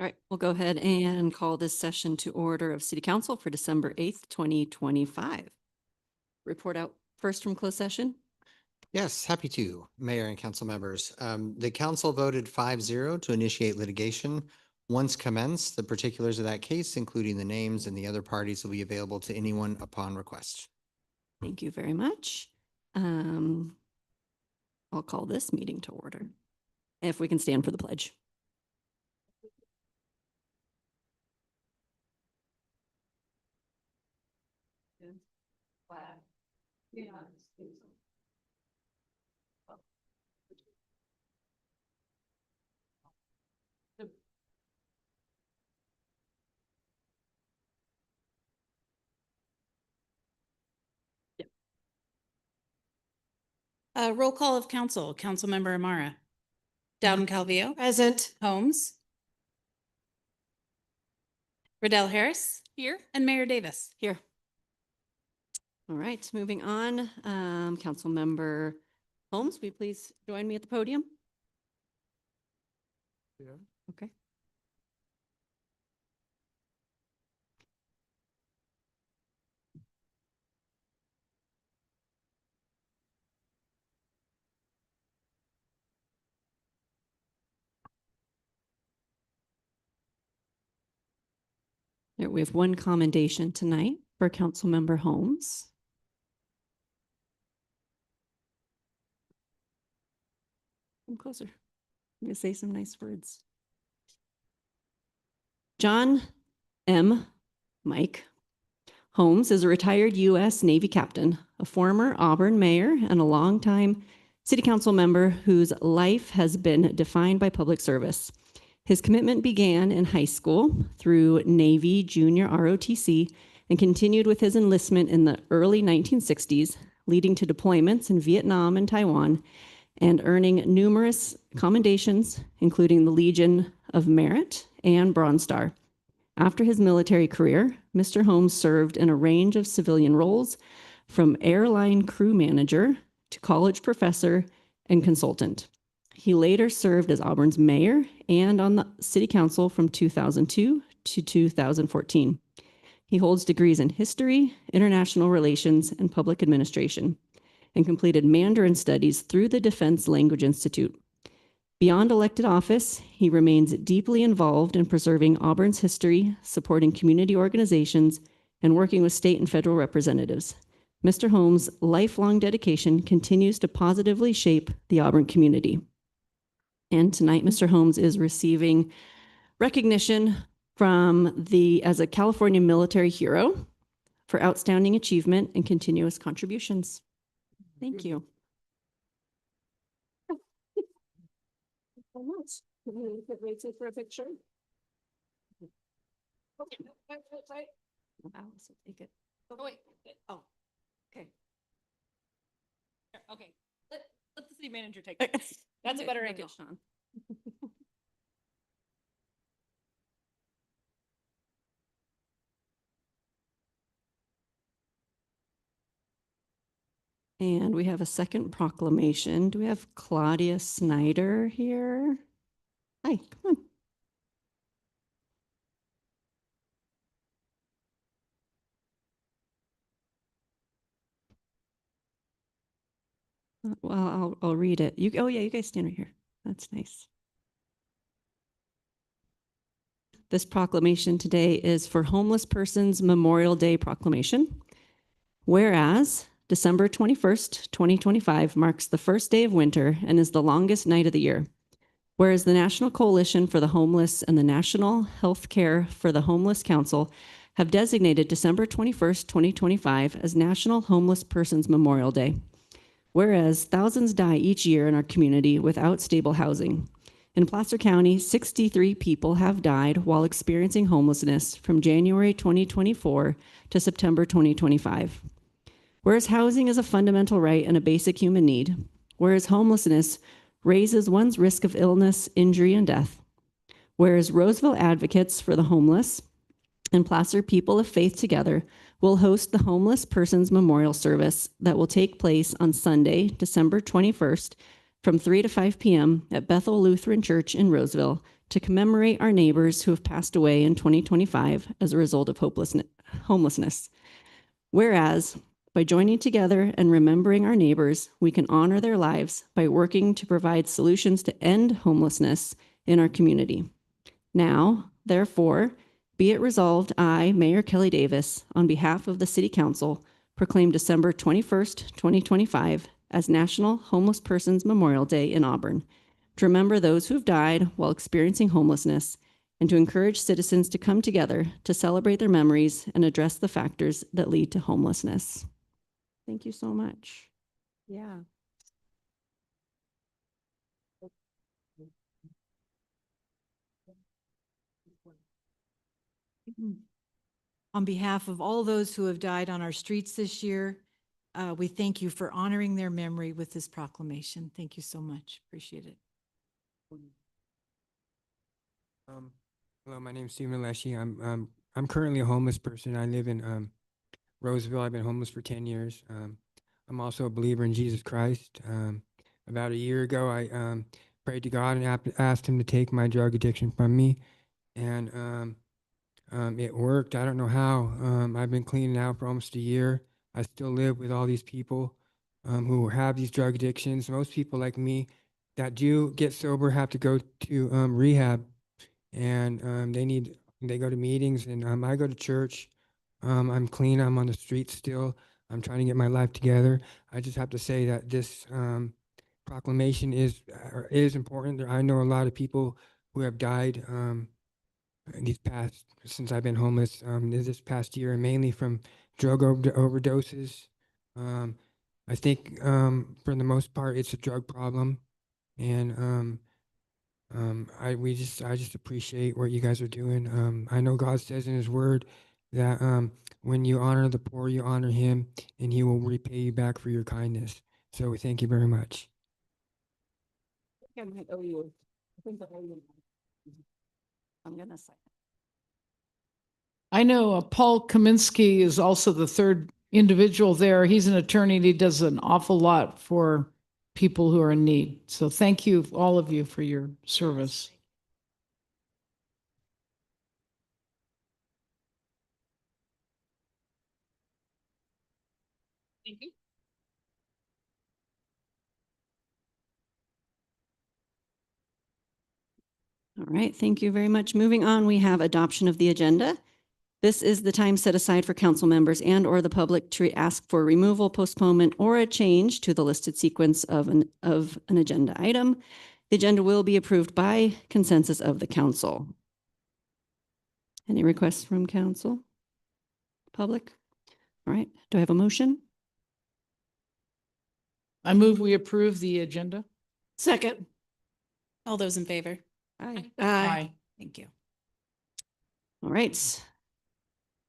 All right, we'll go ahead and call this session to order of City Council for December 8th, 2025. Report out first from closed session. Yes, happy to, Mayor and council members. The council voted 5-0 to initiate litigation. Once commenced, the particulars of that case, including the names and the other parties, will be available to anyone upon request. Thank you very much. I'll call this meeting to order. If we can stand for the pledge. Roll call of council. Councilmember Amara. Dowden Calvillo. Present. Holmes. Riddell Harris. Here. And Mayor Davis. Here. All right, moving on. Councilmember Holmes, will you please join me at the podium? Yeah. Okay. There, we have one commendation tonight for Councilmember Holmes. Come closer. I'm going to say some nice words. John M. Mike Holmes is a retired U.S. Navy captain, a former Auburn mayor, and a longtime city council member whose life has been defined by public service. His commitment began in high school through Navy Junior ROTC and continued with his enlistment in the early 1960s, leading to deployments in Vietnam and Taiwan, and earning numerous commendations, including the Legion of Merit and Bronze Star. After his military career, Mr. Holmes served in a range of civilian roles, from airline crew manager to college professor and consultant. He later served as Auburn's mayor and on the city council from 2002 to 2014. He holds degrees in history, international relations, and public administration, and completed Mandarin studies through the Defense Language Institute. Beyond elected office, he remains deeply involved in preserving Auburn's history, supporting community organizations, and working with state and federal representatives. Mr. Holmes' lifelong dedication continues to positively shape the Auburn community. And tonight, Mr. Holmes is receiving recognition from as a California military hero for outstanding achievement and continuous contributions. Thank you. For a picture. Alice will take it. Oh, wait. Oh, okay. Okay. Let the city manager take it. That's a better angle. Sean. And we have a second proclamation. Do we have Claudia Snyder here? Hi, come on. Well, I'll read it. Oh yeah, you guys stand right here. That's nice. This proclamation today is for Homeless Persons Memorial Day proclamation. Whereas December 21st, 2025 marks the first day of winter and is the longest night of the year. Whereas the National Coalition for the Homeless and the National Health Care for the Homeless Council have designated December 21st, 2025 as National Homeless Persons Memorial Day. Whereas thousands die each year in our community without stable housing. In Placer County, 63 people have died while experiencing homelessness from January 2024 to September 2025. Whereas housing is a fundamental right and a basic human need, whereas homelessness raises one's risk of illness, injury, and death, whereas Roseville Advocates for the Homeless and Placer People of Faith together will host the Homeless Persons Memorial Service that will take place on Sunday, December 21st from 3 to 5 p.m. at Bethel Lutheran Church in Roseville to commemorate our neighbors who have passed away in 2025 as a result of homelessness. Whereas, by joining together and remembering our neighbors, we can honor their lives by working to provide solutions to end homelessness in our community. Now, therefore, be it resolved, I, Mayor Kelly Davis, on behalf of the City Council, proclaim December 21st, 2025 as National Homeless Persons Memorial Day in Auburn, to remember those who have died while experiencing homelessness and to encourage citizens to come together to celebrate their memories and address the factors that lead to homelessness. Thank you so much. Yeah. On behalf of all those who have died on our streets this year, we thank you for honoring their memory with this proclamation. Thank you so much. Appreciate it. Hello, my name's Stephen Alessi. I'm currently a homeless person. I live in Roseville. I've been homeless for 10 years. I'm also a believer in Jesus Christ. About a year ago, I prayed to God and asked him to take my drug addiction from me. And it worked. I don't know how. I've been cleaning out for almost a year. I still live with all these people who have these drug addictions. Most people like me that do get sober have to go to rehab, and they go to meetings, and I go to church. I'm clean. I'm on the street still. I'm trying to get my life together. I just have to say that this proclamation is important. I know a lot of people who have died since I've been homeless this past year, and mainly from drug overdoses. I think for the most part it's a drug problem, and I just appreciate what you guys are doing. I know God says in His Word that when you honor the poor, you honor Him, and He will repay you back for your kindness. So thank you very much. I'm gonna say. I know Paul Kaminsky is also the third individual there. He's an attorney and he does an awful lot for people who are in need. So thank you, all of you, for your service. Thank you. All right, thank you very much. Moving on, we have adoption of the agenda. This is the time set aside for council members and or the public to ask for removal, postponement, or a change to the listed sequence of an agenda item. The agenda will be approved by consensus of the council. Any requests from council? Public? All right, do I have a motion? I move we approve the agenda. Second. All those in favor? Aye. Thank you. All right.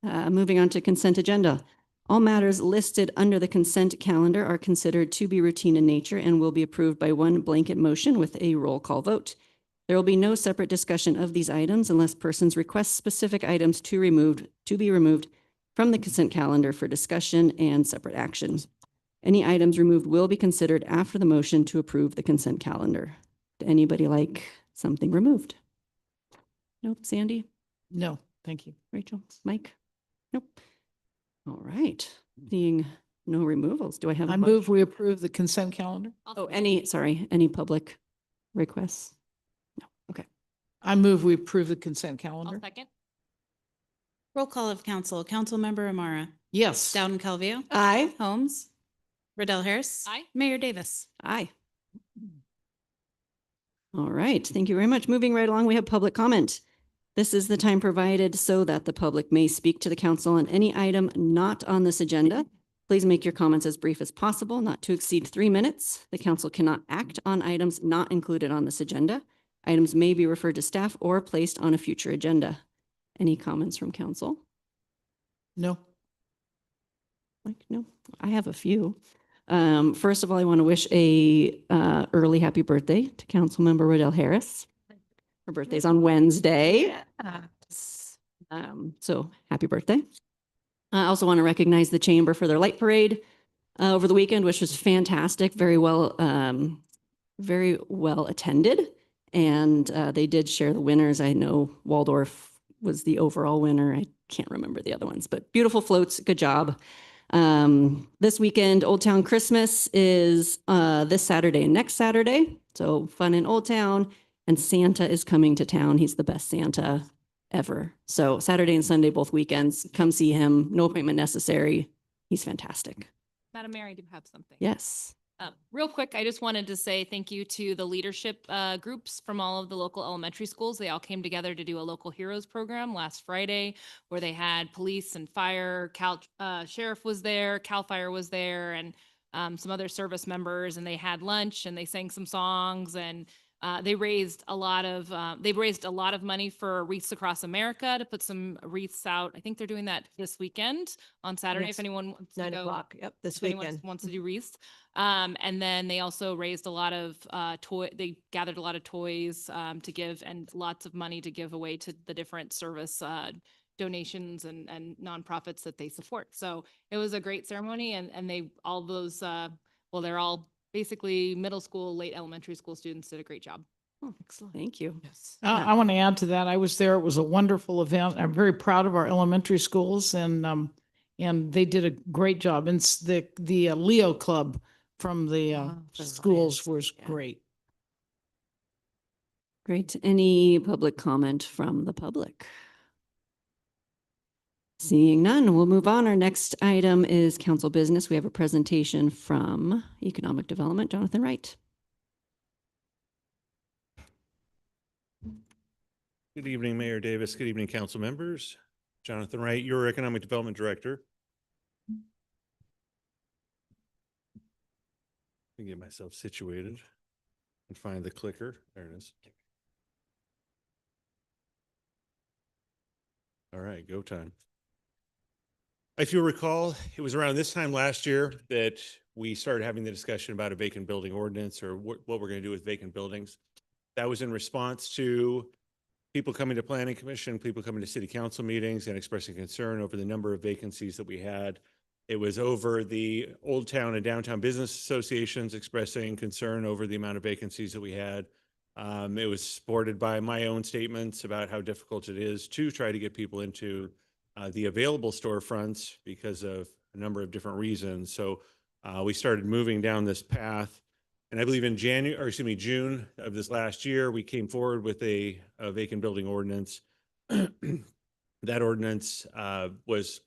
Moving on to consent agenda. All matters listed under the consent calendar are considered to be routine in nature and will be approved by one blanket motion with a roll call vote. There will be no separate discussion of these items unless persons request specific items to be removed from the consent calendar for discussion and separate actions. Any items removed will be considered after the motion to approve the consent calendar. Would anybody like something removed? Nope. Sandy? No, thank you. Rachel? Mike? Nope. All right. Seeing no removals, do I have? I move we approve the consent calendar. Oh, any public requests? No. Okay. I move we approve the consent I'll calendar. second. Roll call of council. Councilmember Amara. Yes. Dowden Calvillo. Aye. Holmes. Riddell Harris. Aye. Mayor Davis. Aye. All right. Thank you very much. Moving right along, we have public comment. This is the time provided so that the public may speak to the council on any item not on this agenda. Please make your comments as brief as possible, not to exceed 3 minutes. The council cannot act on items not included on this agenda. Items may be referred to staff or placed on a future agenda. Any comments from council? No. Like, no, I have a few. First of all, I want to wish a early happy birthday to Councilmember Riddell Harris. Her birthday's on Wednesday. So happy birthday. I also want to recognize the chamber for their light parade over the weekend, which was fantastic, very well attended. And they did share the winners. I know Waldorf was the overall winner. I can't remember the other ones, but beautiful floats. Good job. This weekend, Old Town Christmas is this Saturday and next Saturday. So fun in Old Town. And Santa is coming to town. He's the best Santa ever. So Saturday and Sunday, both weekends, come see him. No appointment necessary. He's fantastic. Madam Mayor, I do have something. Yes. Real quick, I just wanted to say thank you to the leadership groups from all of the local elementary schools. They all came together to do a local heroes program last Friday, where they had police and fire. Sheriff was there, Cal Fire was there, and some other service members. And they had lunch and they sang some songs, and they raised a lot of money for Wreaths Across America to put some wreaths out. I think they're doing that this weekend on Saturday. Yes. If anyone wants to 9 go, o'clock. Yep, this if anyone weekend. wants to do wreaths. And then they also raised a lot of they gathered a lot of toys to give, and lots of money to give away to the different service donations and nonprofits that they support. So it was a great ceremony, and they all those they're all basically middle school, late elementary school students did a great job. Oh, excellent. Thank you. Yes. I want to add to that. I was there. It was a wonderful event. I'm very proud of our elementary schools, and they did a great job. And the Leo Club from the from the schools Lions, was yeah. great. Great. Any public comment from the public? Seeing none, we'll move on. Our next item is council business. We have a presentation from Economic Development, Jonathan Wright. Good evening, Mayor Davis. Good evening, council members. Jonathan Wright, your Economic Development Director. Let me get myself situated and find the clicker. There it is. All right, go time. If you'll recall, it was around this time last year that we started having the discussion about a vacant building ordinance, or what we're going to do with vacant buildings. That was in response to people coming to planning commission, people coming to city council meetings and expressing concern over the number of vacancies that we had. It was over the Old Town and Downtown Business Associations expressing concern over the amount of vacancies that we had. It was supported by my own statements about how difficult it is to try to get people into the available storefronts because of a number of different reasons. So we started moving down this path. And I believe in June of this last year, we came forward with a vacant building ordinance. That ordinance was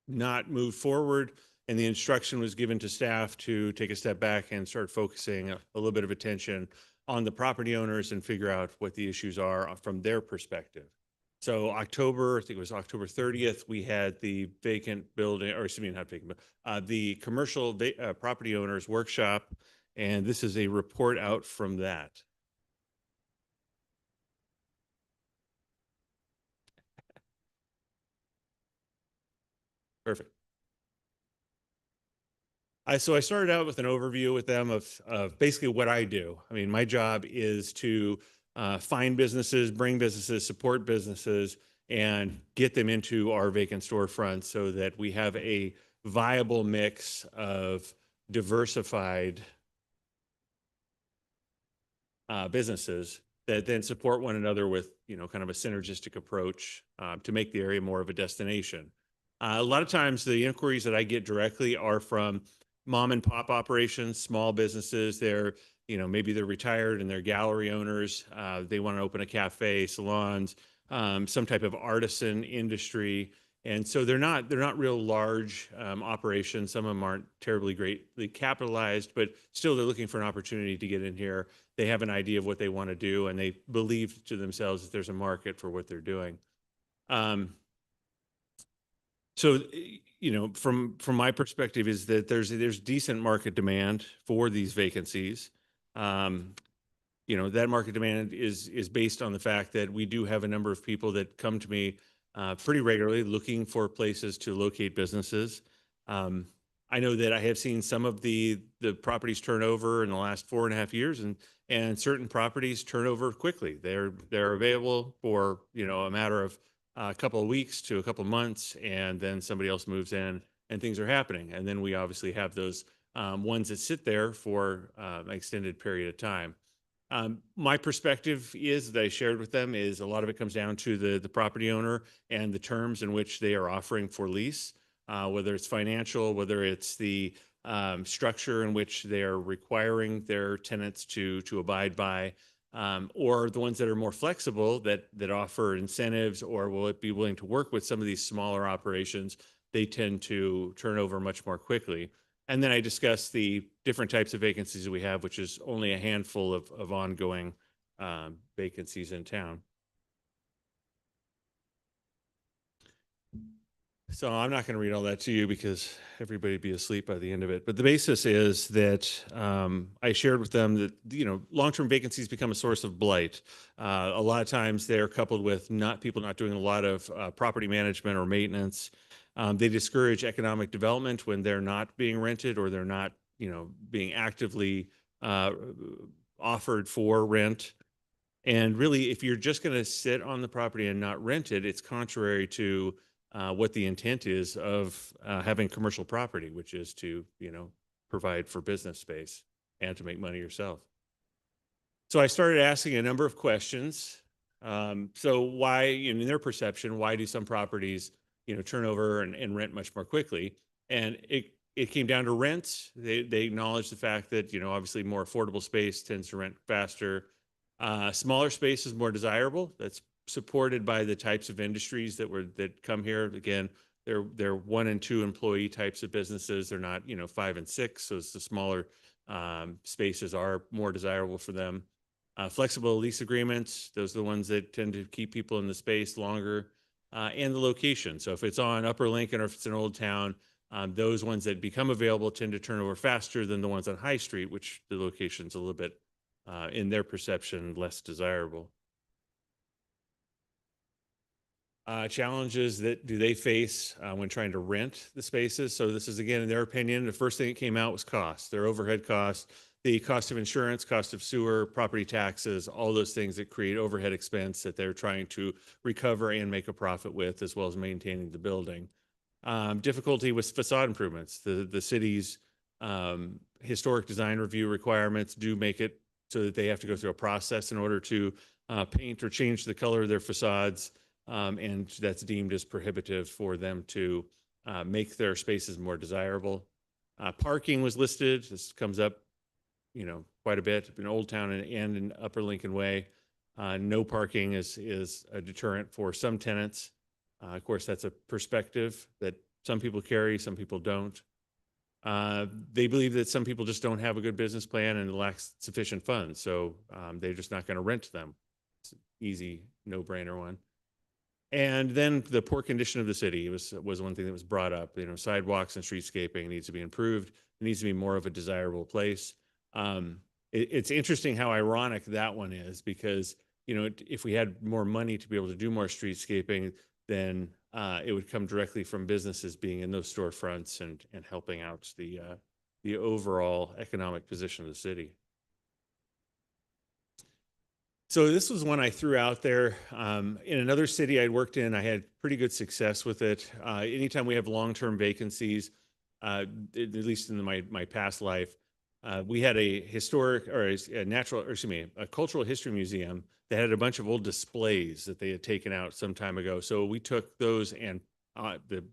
not moved forward, and the instruction was given to staff to take a step back and start focusing a little bit of attention on the property owners and figure out what the issues are from their perspective. So I think it was October 30th, we had the vacant building, or excuse me, not vacant, but the commercial property owners workshop. And this is a report out from that. Perfect. So I started out with an overview with them of basically what I do. I mean, my job is to find businesses, bring businesses, support businesses, and get them into our vacant storefronts so that we have a viable mix of diversified businesses that then support one another with, kind of a synergistic approach to make the area more of a destination. A lot of times the inquiries that I get directly are from mom and pop operations, small businesses. They're, maybe they're retired and they're gallery owners. They want to open a cafe, salons, some type of artisan industry. And so they're not real large operations. Some of them aren't terribly greatly capitalized, but still they're looking for an opportunity to get in here. They have an idea of what they want to do, and they believe to themselves that there's a market for what they're doing. So, from my perspective is that there's decent market demand for these vacancies. That market demand is based on the fact that we do have a number of people that come to me pretty regularly looking for places to locate businesses. I know that I have seen some of the properties turn over in the last 4.5 years, and certain properties turn over quickly. They're available for, a matter of a couple of weeks to a couple of months, and then somebody else moves in and things are happening. And then we obviously have those ones that sit there for an extended period of time. My perspective is that I shared with them is a lot of it comes down to the property owner and the terms in which they are offering for lease, whether it's financial, whether it's the structure in which they are requiring their tenants to abide by, or the ones that are more flexible that offer incentives or will be willing to work with some of these smaller operations. They tend to turn over much more quickly. And then I discussed the different types of vacancies that we have, which is only a handful of ongoing vacancies in town. So I'm not going to read all that to you because everybody would be asleep by the end of it. But the basis is that I shared with them that, long-term vacancies become a source of blight. A lot of times they're coupled with people not doing a lot of property management or maintenance. They discourage economic development when they're not being rented or they're not, being actively offered for rent. And really, if you're just going to sit on the property and not rent it, it's contrary to what the intent is of having commercial property, which is to, provide for business space and to make money yourself. So I started asking a number of questions. So why, in their perception, why do some properties, turn over and rent much more quickly? And it came down to rents. They acknowledged the fact that, obviously more affordable space tends to rent faster. Smaller space is more desirable. That's supported by the types of industries that come here. Again, they're 1 and 2 employee types of businesses. They're not, 5 and 6. So it's the smaller spaces are more desirable for them. Flexible lease agreements, those are the ones that tend to keep people in the space longer. And the location. So if it's on Upper Lincoln or if it's in Old Town, those ones that become available tend to turn over faster than the ones on High Street, which the location's a little bit, in their perception, less desirable. Challenges that do they face when trying to rent the spaces? So this is, again, in their opinion, the first thing that came out was cost, their overhead costs, the cost of insurance, cost of sewer, property taxes, all those things that create overhead expense that they're trying to recover and make a profit with, as well as maintaining the building. Difficulty with facade improvements. The city's historic design review requirements do make it so that they have to go through a process in order to paint or change the color of their facades. And that's deemed as prohibitive for them to make their spaces more desirable. Parking was listed. This comes up, quite a bit in Old Town and in Upper Lincoln Way. No parking is a deterrent for some tenants. Of course, that's a perspective that some people carry, some people don't. They believe that some people just don't have a good business plan and lack sufficient funds, so they're just not going to rent to them. It's an easy, no-brainer one. And then the poor condition of the city was one thing that was brought up. Sidewalks and streetscaping needs to be improved. It needs to be more of a desirable place. It's interesting how ironic that one is because, if we had more money to be able to do more streetscaping, then it would come directly from businesses being in those storefronts and helping out the overall economic position of the city. So this was one I threw out there. In another city I'd worked in, I had pretty good success with it. Anytime we have long-term vacancies, at least in my past life, we had a historic or a cultural history museum that had a bunch of old displays that they had taken out some time ago. So we took those and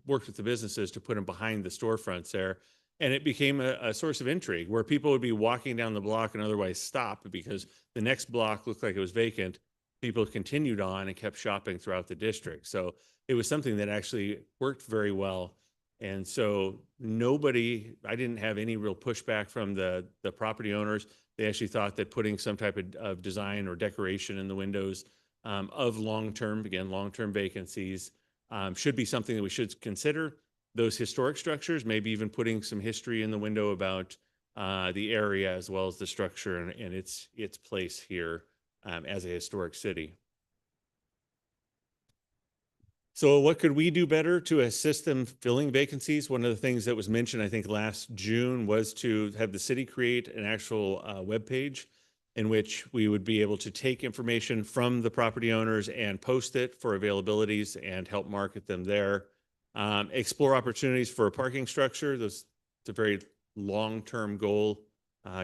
worked with the businesses to put them behind the storefronts there. And it became a source of intrigue where people would be walking down the block and otherwise stop because the next block looked like it was vacant. People continued on and kept shopping throughout the district. So it was something that actually worked very well. And so I didn't have any real pushback from the property owners. They actually thought that putting some type of design or decoration in the windows of long-term vacancies should be something that we should consider. Those historic structures, maybe even putting some history in the window about the area as well as the structure and its place here as a historic city. So what could we do better to assist them filling vacancies? One of the things that was mentioned, I think, last June was to have the city create an actual web page in which we would be able to take information from the property owners and post it for availabilities and help market them there. Explore opportunities for a parking structure. It's a very long-term goal,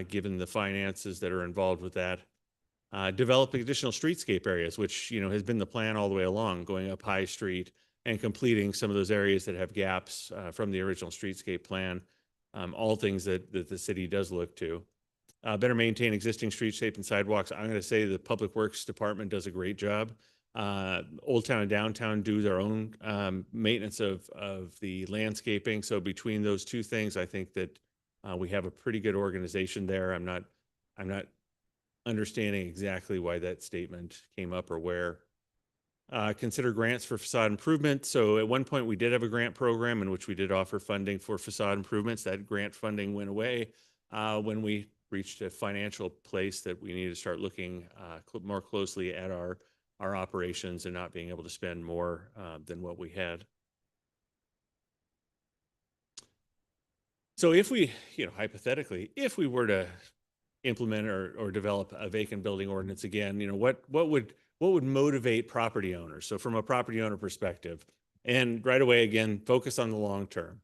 given the finances that are involved with that. developing additional streetscape areas, which, has been the plan all the way along, going up High Street and completing some of those areas that have gaps from the original streetscape plan. All things that the city does look to. Better maintain existing streetscape and sidewalks. I'm going to say the Public Works Department does a great job. Old Town and Downtown do their own maintenance of the landscaping. So between those two things, I think that we have a pretty good organization there. I'm not understanding exactly why that statement came up or where. Consider grants for facade improvement. So at one point we did have a grant program in which we did offer funding for facade improvements. That grant funding went away when we reached a financial place that we need to start looking more closely at our operations and not being able to spend more than what we had. So if we, hypothetically, if we were to implement or develop a vacant building ordinance again, what would motivate property owners? So from a property owner perspective, and right away, again, focus on the long term.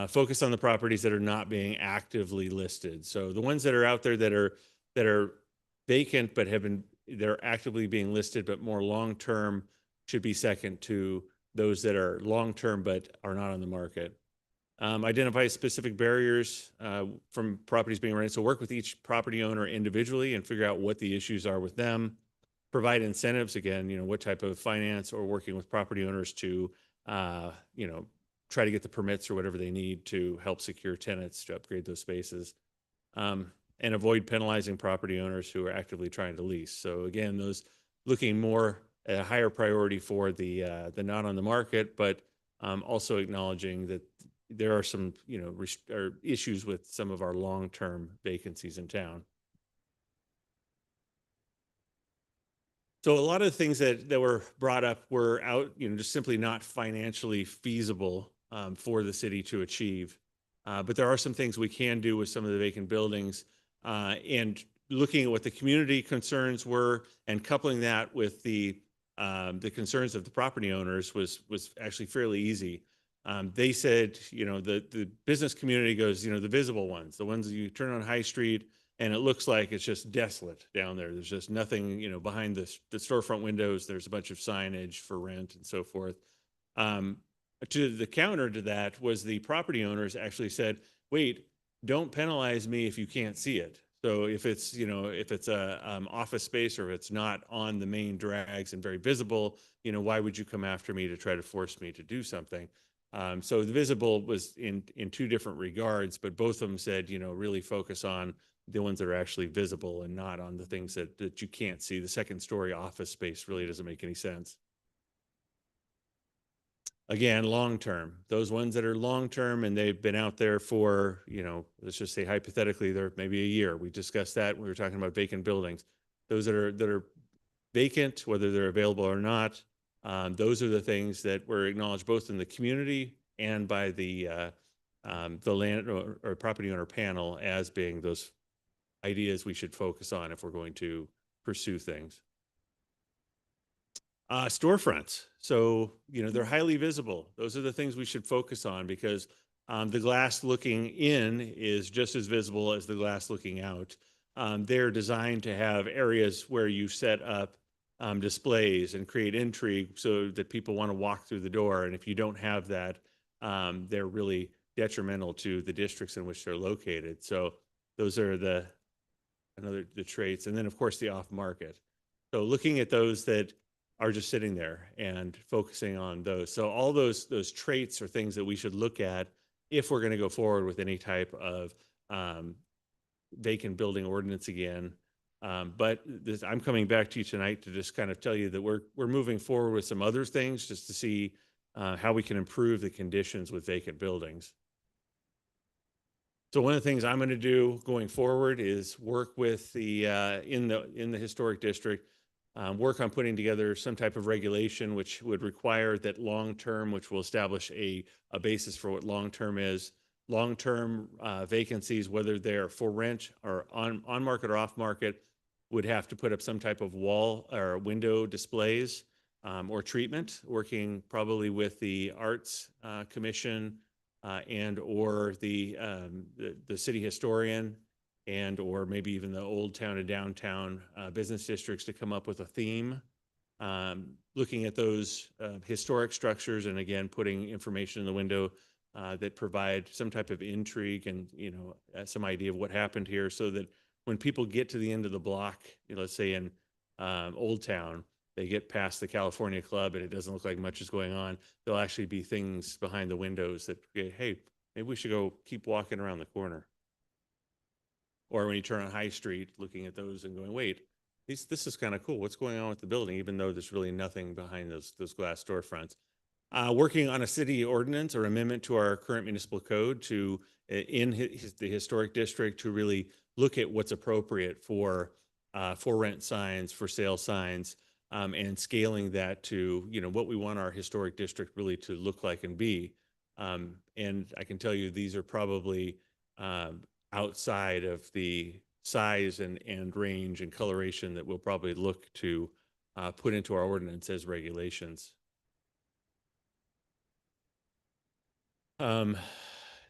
Focus on the properties that are not being actively listed. So the ones that are out there that are vacant but they're actively being listed, but more long term should be second to those that are long term but are not on the market. Identify specific barriers from properties being rented. So work with each property owner individually and figure out what the issues are with them. Provide incentives, again, what type of finance or working with property owners to, try to get the permits or whatever they need to help secure tenants to upgrade those spaces. And avoid penalizing property owners who are actively trying to lease. So again, those looking more at a higher priority for the not on the market, but also acknowledging that there are some, issues with some of our long-term vacancies in town. So a lot of the things that were brought up were out, just simply not financially feasible for the city to achieve. But there are some things we can do with some of the vacant buildings, and looking at what the community concerns were and coupling that with the concerns of the property owners was actually fairly easy. They said, the business community goes, the visible ones, the ones that you turn on High Street and it looks like it's just desolate down there. There's just nothing, behind the storefront windows. There's a bunch of signage for rent and so forth. To the counter to that was the property owners actually said, wait, don't penalize me if you can't see it. So if it's, if it's a office space or if it's not on the main drags and very visible, why would you come after me to try to force me to do something? So the visible was in two different regards, but both of them said, really focus on the ones that are actually visible and not on the things that you can't see. The second story office space really doesn't make any sense. Again, long-term, those ones that are long-term and they've been out there for, let's just say hypothetically, they're maybe a year. We discussed that when we were talking about vacant buildings. Those that are vacant, whether they're available or not, those are the things that were acknowledged both in the community and by the land or property owner panel as being those ideas we should focus on if we're going to pursue things. Storefronts. So, they're highly visible. Those are the things we should focus on because the glass looking in is just as visible as the glass looking out. They're designed to have areas where you set up displays and create intrigue so that people want to walk through the door. And if you don't have that, they're really detrimental to the districts in which they're located. So those are the traits. And then of course the off market. So looking at those that are just sitting there and focusing on those. So all those traits are things that we should look at if we're going to go forward with any type of vacant building ordinance again. But I'm coming back to you tonight to just kind of tell you that we're moving forward with some other things just to see how we can improve the conditions with vacant buildings. So one of the things I'm going to do going forward is work with the in the historic district, work on putting together some type of regulation which would require that long-term, which will establish a basis for what long-term is. Long-term vacancies, whether they're for rent or on market or off market, would have to put up some type of wall or window displays or treatment, working probably with the Arts Commission and or the city historian and or maybe even the old town and downtown business districts to come up with a theme, looking at those historic structures and again, putting information in the window that provide some type of intrigue and, some idea of what happened here so that when people get to the end of the block, let's say in Old Town, they get past the California Club and it doesn't look like much is going on. There'll actually be things behind the windows that, hey, maybe we should go keep walking around the corner. Or when you turn on High Street, looking at those and going, wait, this is kind of cool. What's going on with the building, even though there's really nothing behind those glass storefronts. Working on a city ordinance or amendment to our current municipal code to, in the historic district, to really look at what's appropriate for rent signs, for sale signs, and scaling that to, what we want our historic district really to look like and be. And I can tell you, these are probably outside of the size and range and coloration that we'll probably look to put into our ordinance as regulations.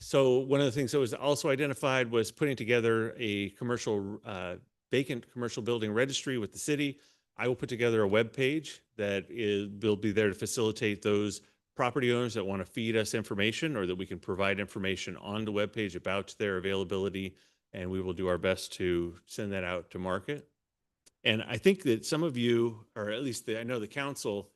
So one of the things that was also identified was putting together a vacant commercial building registry with the city. I will put together a web page that will be there to facilitate those property owners that want to feed us information or that we can provide information on the web page about their availability, and we will do our best to send that out to market. And I think that some of you, or at least I know the council,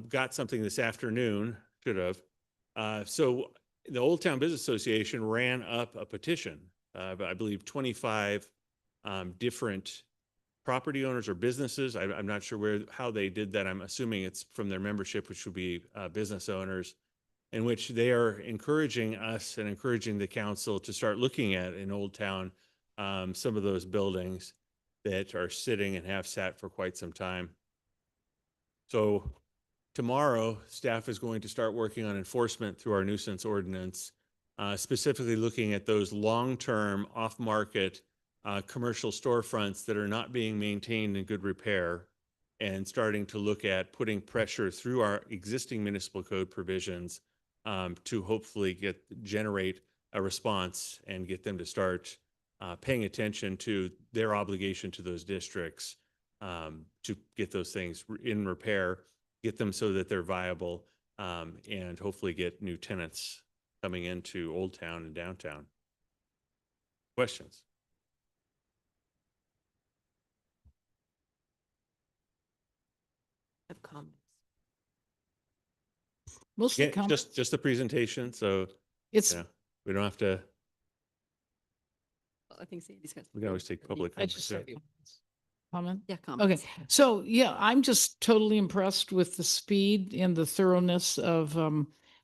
got something this afternoon, should have. So the Old Town Business Association ran up a petition, I believe 25 different property owners or businesses. I'm not sure how they did that. I'm assuming it's from their membership, which would be business owners, in which they are encouraging us and encouraging the council to start looking at in Old Town some of those buildings that are sitting and have sat for quite some time. So tomorrow, staff is going to start working on enforcement through our nuisance ordinance, specifically looking at those long-term off-market commercial storefronts that are not being maintained in good repair, and starting to look at putting pressure through our existing municipal code provisions to hopefully generate a response and get them to start paying attention to their obligation to those districts to get those things in repair, get them so that they're viable, and hopefully get new tenants coming into Old Town and downtown. Questions? Have comments. Mostly Yeah, comments. just the presentation. So It's, we don't have to. I think Sandy's got. We can always take public I comment, just too. said comment. Yeah, comments. Okay, so yeah, I'm just totally impressed with the speed and the thoroughness of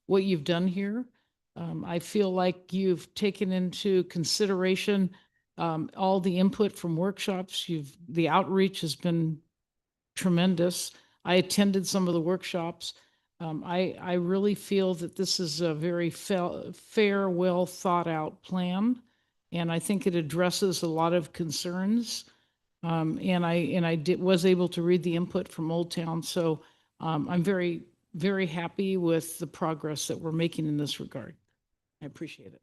what you've done here. I feel like you've taken into consideration all the input from workshops. The outreach has been tremendous. I attended some of the workshops. I really feel that this is a very fair, well thought out plan, and I think it addresses a lot of concerns. And I was able to read the input from Old Town, so I'm very, very happy with the progress that we're making in this regard. I appreciate it.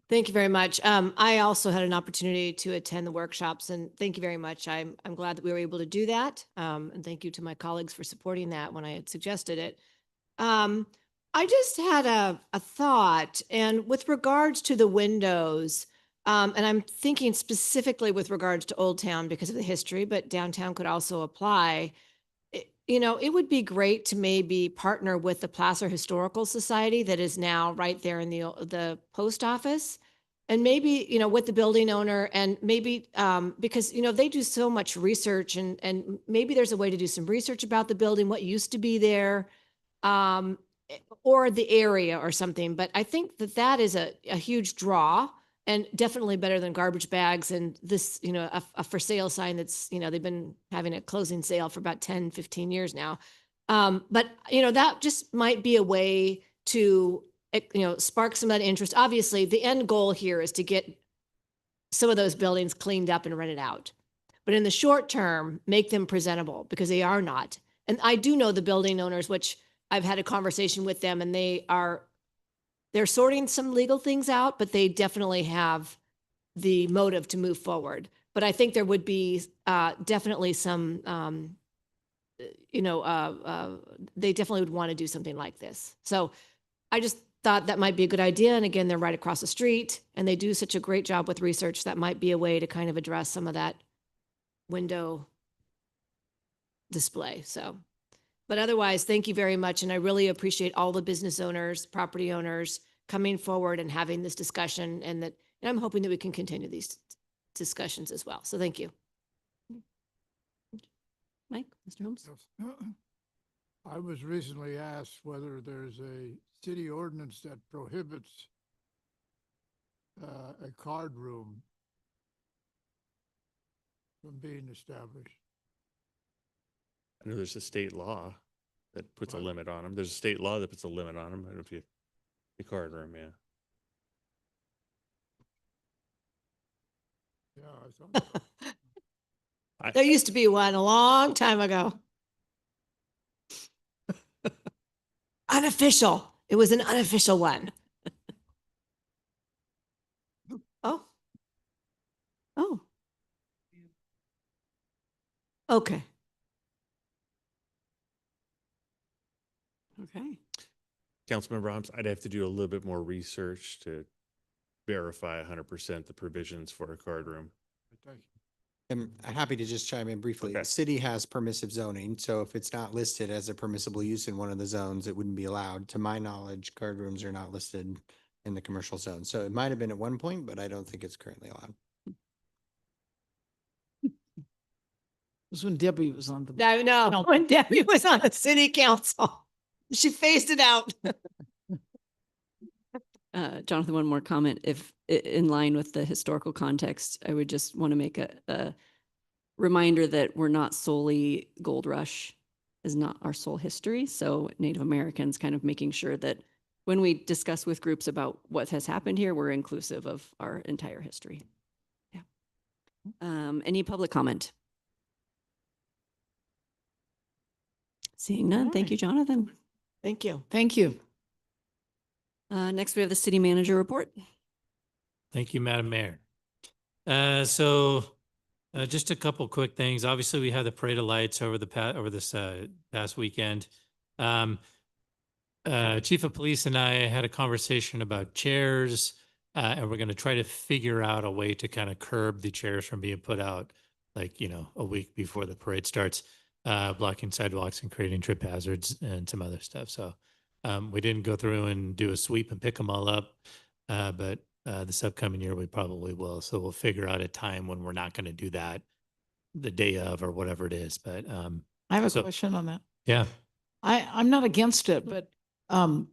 Thank you very much. I also had an opportunity to attend the workshops, and thank you very much. I'm glad that we were able to do that. And thank you to my colleagues for supporting that when I had suggested it. I just had a thought, and with regards to the windows, and I'm thinking specifically with regards to Old Town because of the history, but downtown could also apply. It would be great to maybe partner with the Placer Historical Society that is now right there in the post office. And maybe, with the building owner, and maybe because, they do so much research, and maybe there's a way to do some research about the building, what used to be there, or the area or something. But I think that is a huge draw, and definitely better than garbage bags and this, a for sale sign that's, they've been having a closing sale for about 10, 15 years now. But, that just might be a way to, spark some of that interest. Obviously, the end goal here is to get some of those buildings cleaned up and rented out. But in the short term, make them presentable, because they are not. And I do know the building owners, which I've had a conversation with them, and they're sorting some legal things out, but they definitely have the motive to move forward. But I think there would be definitely some, they definitely would want to do something like this. So I just thought that might be a good idea. And again, they're right across the street and they do such a great job with research. That might be a way to kind of address some of that window display. So, but otherwise, thank you very much. And I really appreciate all the business owners, property owners coming forward and having this discussion, and I'm hoping that we can continue these discussions as well. So thank you. Mike, Mr. Holmes? Yes. I was recently asked whether there's a city ordinance that prohibits a card room from being established. I know there's a state law that puts a Right. limit on them. There's a state law that puts a limit on them. I don't know if you, the card room, yeah. Yeah, I thought so. There used to be one a long time ago. Unofficial. It was an unofficial one. Oh. Oh. Okay. Okay. Councilmember Holmes, I'd have to do a little bit more research to verify 100% the provisions for a card room. Thank you. I'm happy to just chime in briefly. Okay. The city has permissive zoning, so if it's not listed as a permissible use in one of the zones, it wouldn't be allowed. To my knowledge, card rooms are not listed in the commercial zone. So it might have been at one point, but I don't think it's currently allowed. It was when Debbie was on the. No, No. when Debbie was on the city council, she phased it out. Jonathan, one more comment. If in line with the historical context, I would just want to make a reminder that we're not solely Gold Rush is not our sole history. So Native Americans kind of making sure that when we discuss with groups about what has happened here, we're inclusive of our entire history. Yeah. Any public comment? Seeing none. Thank you, Jonathan. Thank you. Thank you. Next, we have the city manager report. Thank you, Madam Mayor. Just a couple quick things. Obviously, we had the parade of lights over this past weekend. Chief of Police and I had a conversation about chairs, and we're going to try to figure out a way to kind of curb the chairs from being put out, like, a week before the parade starts, blocking sidewalks and creating trip hazards and some other stuff. So we didn't go through and do a sweep and pick them all up, but this upcoming year we probably will. So we'll figure out a time when we're not going to do that the day of or whatever it is. But I have a So- question on that. yeah, I'm not against it, but I've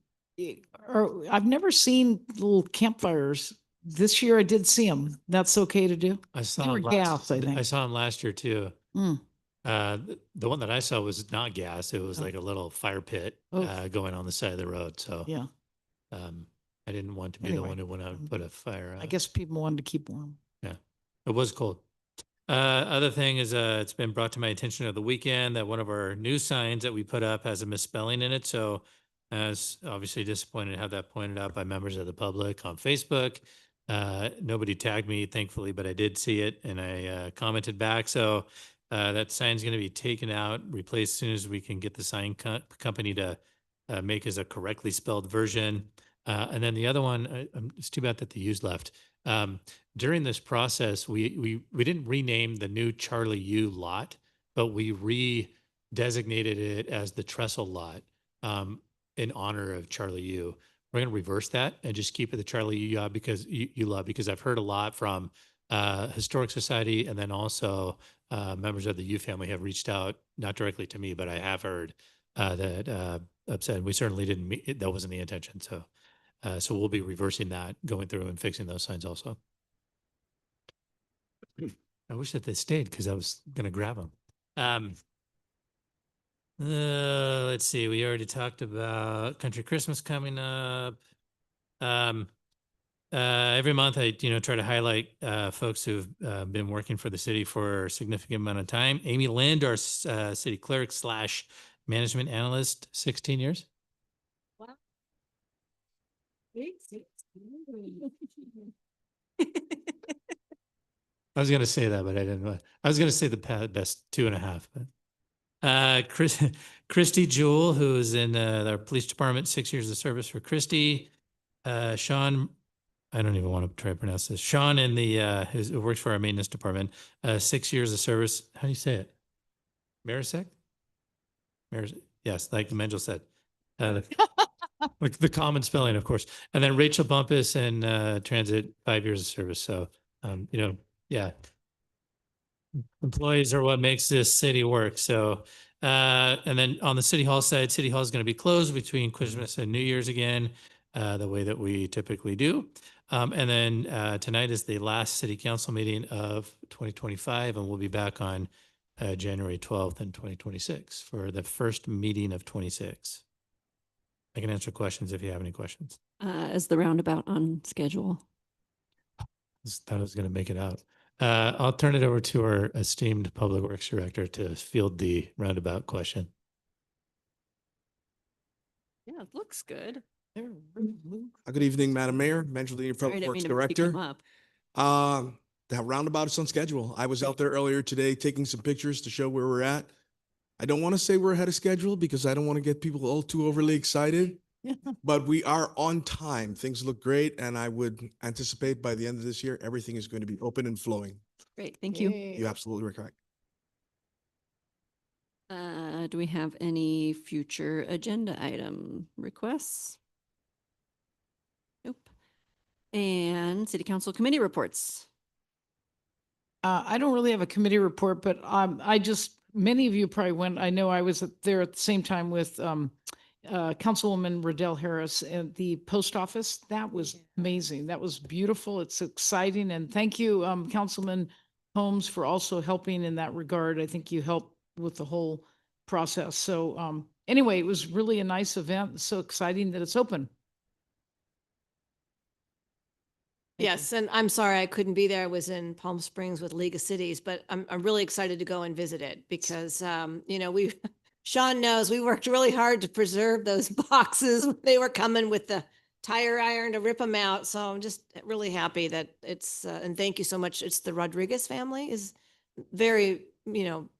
never seen little campfires. This year I did see them. That's okay to do? I saw They were him gas, I I think. saw him last year too. Mm. The one that I saw was not gas. It was Oh. like a little fire pit Oh. going on the side of the road. So Yeah, I didn't want to be Anyway, the one who went out and put a fire out. I guess people wanted to keep warm. It was cold. Other thing is, it's been brought to my attention of the weekend that one of our new signs that we put up has a misspelling in it. So I was obviously disappointed to have that pointed out by members of the public on Facebook. Nobody tagged me, thankfully, but I did see it and I commented back. So that sign's going to be taken out, replaced as soon as we can get the sign company to make as a correctly spelled version. And then the other one, it's too bad that the U's left. During this process, we didn't rename the new Charlie U lot, but we re-designated it as the Trestle lot in honor of Charlie U. We're going to reverse that and just keep it the Charlie U lot because I've heard a lot from Historic Society, and then also members of the U family have reached out, not directly to me, but I have heard that upset. We certainly didn't. That wasn't the intention. So we'll be reversing that, going through and fixing those signs also. I wish that they stayed because I was going to grab them. Let's see. We already talked about Country Christmas coming up. Every month I, try to highlight folks who've been working for the city for a significant amount of time. Amy Lind, our city clerk / management analyst, 16 years. I was gonna say that, but I didn't. I was gonna say the best 2.5, but. Christy Jewell, who's in our police department, 6 years of service for Christy. Sean, I don't even want to try to pronounce this. Sean in the who works for our maintenance department, 6 years of service. How do you say it? Marisek? Yes, like Mengel said. Like the common spelling, of course. And then Rachel Bumpus in transit, 5 years of service. So, yeah. Employees are what makes this city work. So, and then on the city hall side, city hall is going to be closed between Christmas and New Year's again, the way that we typically do. And then tonight is the last city council meeting of 2025, and we'll be back on January 12th in 2026 for the first meeting of 26. I can answer questions if you have any questions. Is the roundabout on schedule? Thought I was going to make it out. I'll turn it over to our esteemed Public Works Director to field the roundabout question. Yeah, it looks good. Good evening, Madam Mayor, Mengelini, Sorry, I Public didn't Works mean to pick 'em Director. up. That roundabout is on schedule. I was out there earlier today taking some pictures to show where we're at. I don't want to say we're ahead of schedule because I don't want to get people all too overly excited, but we are on time. Things look great, and I would anticipate by the end of this year, everything is going to be open and flowing. Great, thank you. You absolutely are correct. Do we have any future agenda item requests? Nope. And city council committee reports. I don't really have a committee report, but many of you probably went, I know I was there at the same time with Councilwoman Riddell Harris at the post office. That was amazing. That was beautiful. It's exciting. And thank you, Councilman Holmes, for also helping in that regard. I think you helped with the whole process. So anyway, it was really a nice event. So exciting that it's open. Yes, and I'm sorry I couldn't be there. I was in Palm Springs with League of Cities, but I'm really excited to go and visit it because, Sean knows we worked really hard to preserve those boxes when they were coming with the tire iron to rip them out. So I'm just really happy that it's, and thank you so much. It's the Rodriguez family is very,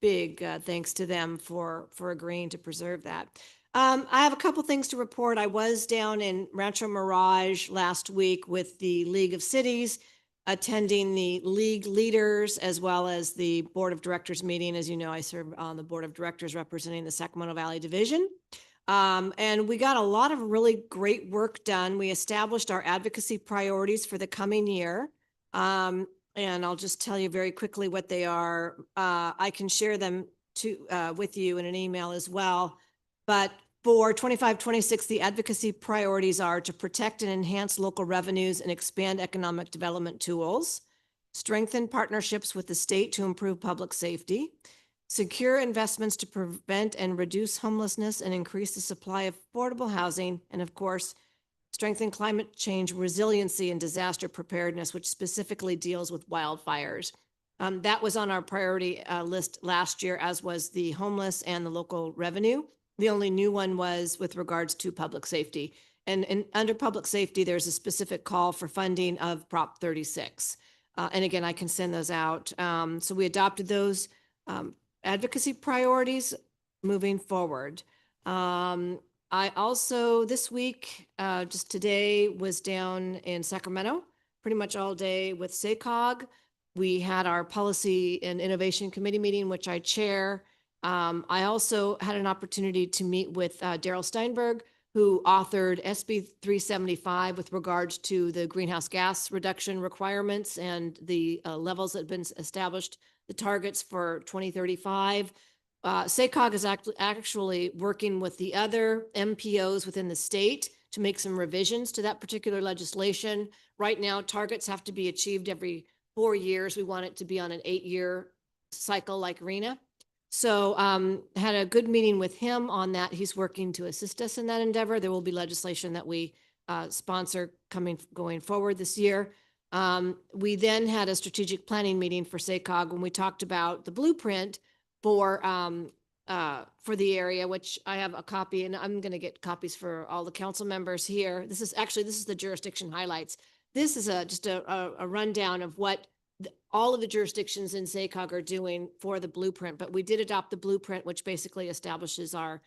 big thanks to them for agreeing to preserve that. I have a couple things to report. I was down in Rancho Mirage last week with the League of Cities, attending the league leaders as well as the board of directors meeting. As you know, I serve on the board of directors representing the Sacramento Valley Division. And we got a lot of really great work done. We established our advocacy priorities for the coming year. And I'll just tell you very quickly what they are. I can share them with you in an email as well. But for 25-26, the advocacy priorities are to protect and enhance local revenues and expand economic development tools, strengthen partnerships with the state to improve public safety, secure investments to prevent and reduce homelessness and increase the supply of affordable housing, and of course, strengthen climate change resiliency and disaster preparedness, which specifically deals with wildfires. That was on our priority list last year, as was the homeless and the local revenue. The only new one was with regards to public safety. And under public safety, there's a specific call for funding of Prop 36. And again, I can send those out. So we adopted those advocacy priorities moving forward. I also, this week, just today, was down in Sacramento, pretty much all day with SACOG. We had our Policy and Innovation Committee meeting, which I chair. I also had an opportunity to meet with Daryl Steinberg, who authored SB 375 with regards to the greenhouse gas reduction requirements and the levels that have been established, the targets for 2035. SACOG is actually working with the other MPOs within the state to make some revisions to that particular legislation. Right now, targets have to be achieved every 4 years. We want it to be on an 8-year cycle like RENA. So had a good meeting with him on that. He's working to assist us in that endeavor. There will be legislation that we sponsor going forward this year. We then had a strategic planning meeting for SACOG when we talked about the blueprint for the area, which I have a copy, and I'm going to get copies for all the council members here. This is the jurisdiction highlights. This is just a rundown of what all of the jurisdictions in SACOG are doing for the blueprint, but we did adopt the blueprint, which basically establishes our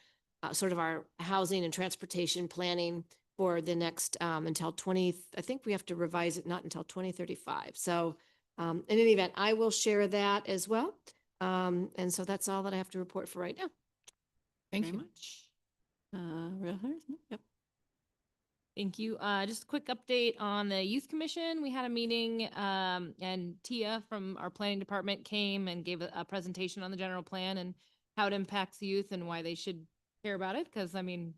sort of our housing and transportation planning for the next until I think we have to revise it not until 2035. So in any event, I will share that as well. And so that's all that I have to report for right now. Thank Very you. much. Real Harris? No? Yep. Thank you. Just a quick update on the Youth Commission. We had a meeting, and Tia from our planning department came and gave a presentation on the general plan and how it impacts youth and why they should care about it. Because I mean,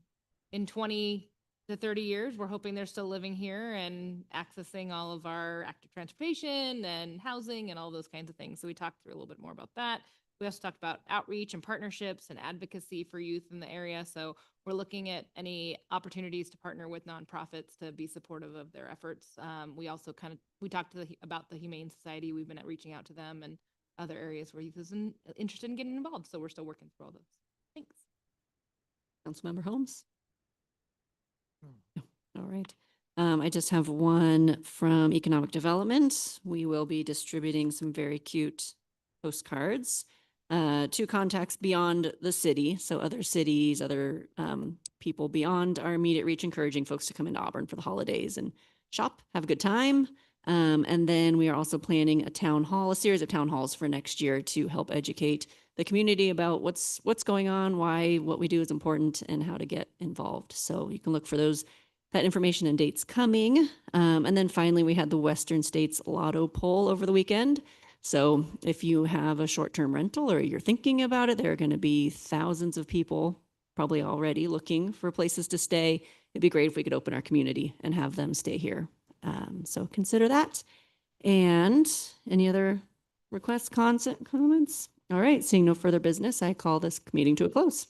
in 20 to 30 years, we're hoping they're still living here and accessing all of our active transportation and housing and all those kinds of things. So we talked through a little bit more about that. We also talked about outreach and partnerships and advocacy for youth in the area. So we're looking at any opportunities to partner with nonprofits to be supportive of their efforts. We also we talked about the Humane Society. We've been reaching out to them and other areas where youth is interested in getting involved. So we're still working through all those. Thanks. Councilmember Holmes? No. All right. I just have one from Economic Development. We will be distributing some very cute postcards to contacts beyond the city. So other cities, other people beyond our immediate reach, encouraging folks to come into Auburn for the holidays and shop, have a good time. And then we are also planning a series of town halls for next year to help educate the community about what's going on, why what we do is important, and how to get involved. So you can look for that information and dates coming. And then finally, we had the Western States Lotto poll over the weekend. So if you have a short-term rental or you're thinking about it, there are going to be thousands of people probably already looking for places to stay. It'd be great if we could open our community and have them stay here. So consider that. And any other requests, comments? All right, seeing no further business, I call this meeting to a close.